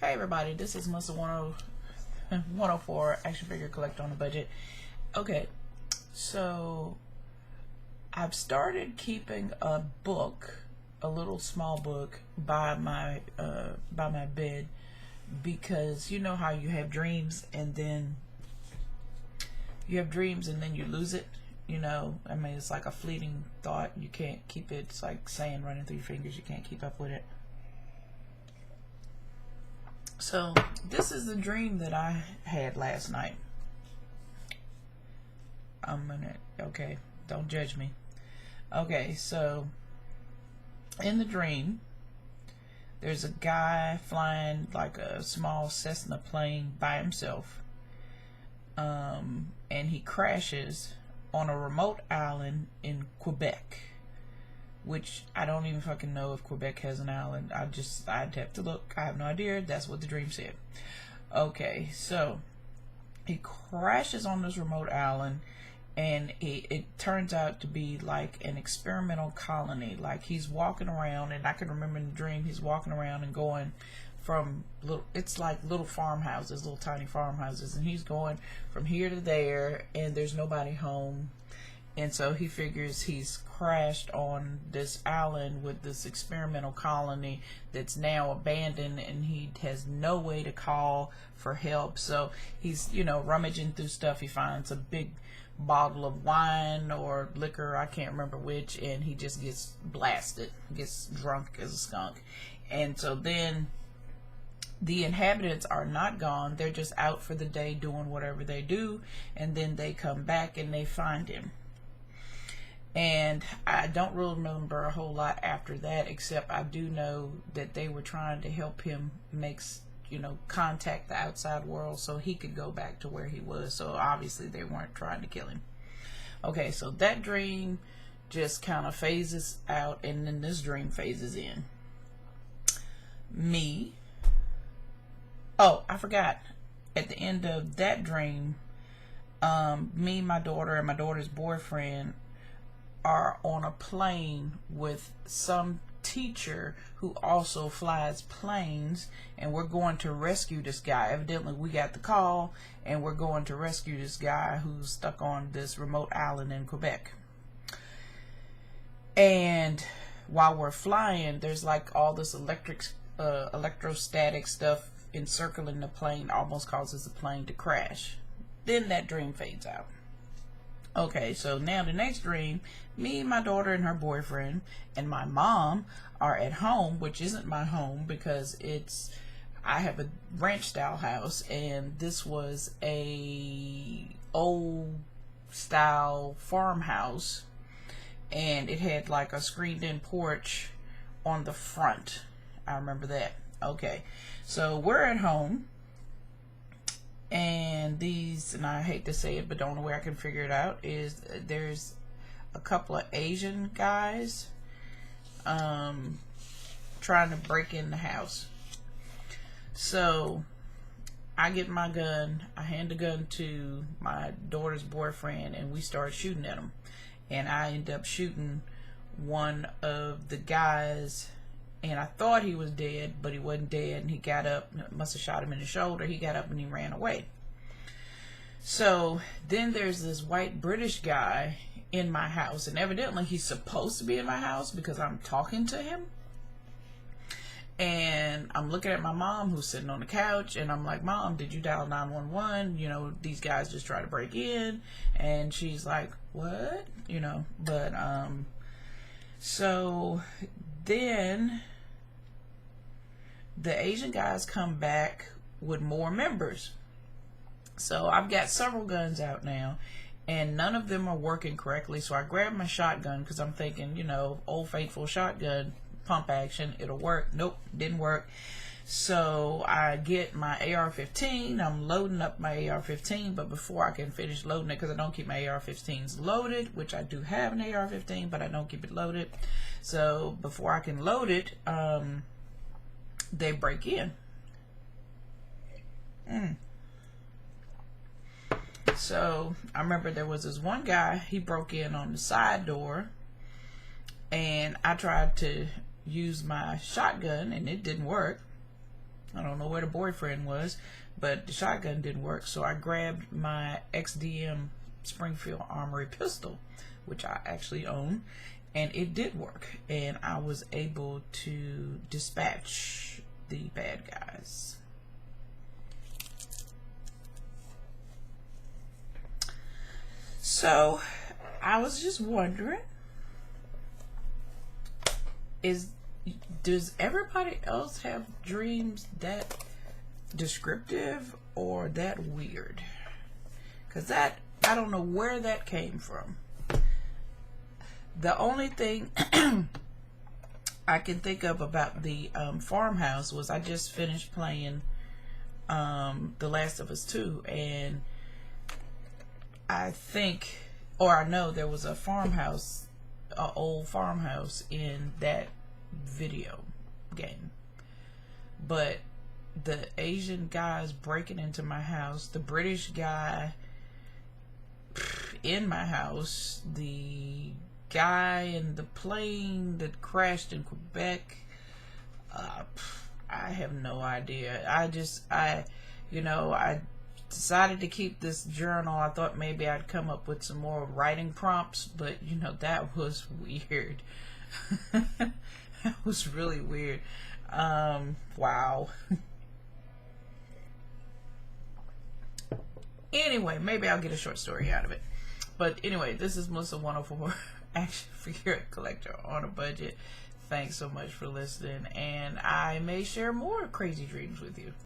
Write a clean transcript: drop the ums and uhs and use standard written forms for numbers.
Hey everybody, this is Muscle 104 Action Figure Collector on a Budget. Okay, so I've started keeping a book, a little small book by my bed, because you know how you have dreams and then you lose it. I mean, it's like a fleeting thought. You can't keep it. It's like sand running through your fingers. You can't keep up with it. So this is the dream that I had last night. Okay, don't judge me. Okay, so in the dream, there's a guy flying like a small Cessna plane by himself. And he crashes on a remote island in Quebec, which I don't even fucking know if Quebec has an island. I'd have to look. I have no idea. That's what the dream said. Okay, so he crashes on this remote island, and it turns out to be like an experimental colony. Like, he's walking around, and I can remember in the dream he's walking around and going from it's like little farmhouses, little tiny farmhouses, and he's going from here to there, and there's nobody home. And so he figures he's crashed on this island with this experimental colony that's now abandoned, and he has no way to call for help. So he's, rummaging through stuff. He finds a big bottle of wine or liquor, I can't remember which, and he just gets blasted, gets drunk as a skunk. And so then the inhabitants are not gone. They're just out for the day doing whatever they do, and then they come back and they find him. And I don't really remember a whole lot after that, except I do know that they were trying to help him contact the outside world so he could go back to where he was. So obviously they weren't trying to kill him. Okay, so that dream just kind of phases out, and then this dream phases in. Oh, I forgot. At the end of that dream, me, my daughter, and my daughter's boyfriend are on a plane with some teacher who also flies planes, and we're going to rescue this guy. Evidently we got the call, and we're going to rescue this guy who's stuck on this remote island in Quebec. And while we're flying, there's like all this electrostatic stuff encircling the plane, almost causes the plane to crash. Then that dream fades out. Okay, so now the next dream, me, my daughter, and her boyfriend, and my mom are at home, which isn't my home because I have a ranch style house, and this was a old style farmhouse, and it had like a screened in porch on the front. I remember that. Okay, so we're at home. And I hate to say it, but the only way I can figure it out is there's a couple of Asian guys trying to break in the house. So I get my gun, I hand the gun to my daughter's boyfriend, and we start shooting at him. And I end up shooting one of the guys, and I thought he was dead, but he wasn't dead, and he got up, must have shot him in the shoulder. He got up and he ran away. So then there's this white British guy in my house, and evidently he's supposed to be in my house because I'm talking to him. And I'm looking at my mom, who's sitting on the couch, and I'm like, Mom, did you dial 911? These guys just try to break in. And she's like, what? So then the Asian guys come back with more members. So I've got several guns out now, and none of them are working correctly. So I grabbed my shotgun because I'm thinking, old faithful shotgun, pump action, it'll work. Nope, didn't work. So I get my AR-15. I'm loading up my AR-15, but before I can finish loading it, because I don't keep my AR-15s loaded, which I do have an AR-15, but I don't keep it loaded. So before I can load it, they break in. So I remember there was this one guy, he broke in on the side door, and I tried to use my shotgun, and it didn't work. I don't know where the boyfriend was, but the shotgun didn't work. So I grabbed my XDM Springfield Armory pistol, which I actually own, and it did work. And I was able to dispatch the bad guys. So I was just wondering, does everybody else have dreams that descriptive or that weird? Because that, I don't know where that came from. The only thing I can think of about the farmhouse was I just finished playing The Last of Us 2, and I think, or I know there was a farmhouse, an old farmhouse in that video game. But the Asian guys breaking into my house, the British guy in my house, the guy in the plane that crashed in Quebec, I have no idea. I decided to keep this journal. I thought maybe I'd come up with some more writing prompts, but that was weird. That was really weird. Wow. Anyway, maybe I'll get a short story out of it. But anyway, this is Melissa 104, Action Figure Collector on a Budget. Thanks so much for listening, and I may share more crazy dreams with you.